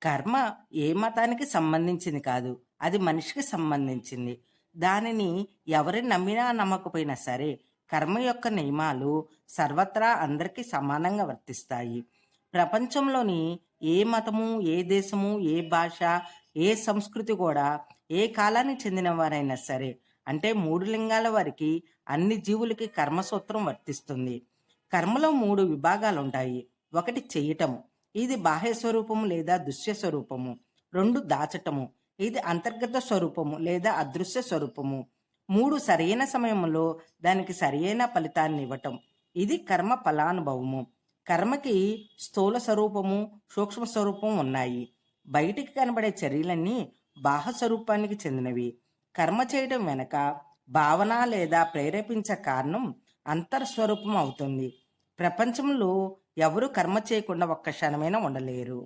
కర్మ ఏ మతానికి సంబంధించింది కాదు. అది మనిషికి సంబంధించింది. దానిని ఎవరు నమ్మినా నమ్మకపోయినా సరే, కర్మ యొక్క నియమాలు సర్వత్రా అందరికీ సమానంగా వర్తిస్తాయి. ప్రపంచంలోని ఏ మతము, ఏ దేశము, ఏ భాష, ఏ సంస్కృతి కూడా ఏ కాలానికి చెందిన వారైనా సరే, అంటే 3 లింగాల వారికి అన్ని జీవులకి కర్మసూత్రం వర్తిస్తుంది. కర్మలో 3 విభాగాలుంటాయి. ఒకటి చెయ్యటము. ఇది బాహ్య స్వరూపము లేదా దృశ్య స్వరూపము. 2 దాచటము. ఇది అంతర్గత స్వరూపము లేదా అదృశ్య స్వరూపము. 3 సరైన సమయంలో దానికి సరియైన ఫలితాన్ని ఇవ్వటం. ఇది కర్మ ఫలానుభవము. కర్మకి స్థూల స్వరూపము, సూక్ష్మ స్వరూపం ఉన్నాయి. బయటికి కనబడే చర్యలన్నీ బాహ్య స్వరూపానికి చెందినవి. కర్మ చేయడం వెనక భావన లేదా ప్రేరేపించే కారణం అంతర్స్వరూపం అవుతుంది. ప్రపంచంలో ఎవరు కర్మ చేయకుండా ఒక్క క్షణమైనా ఉండలేరు.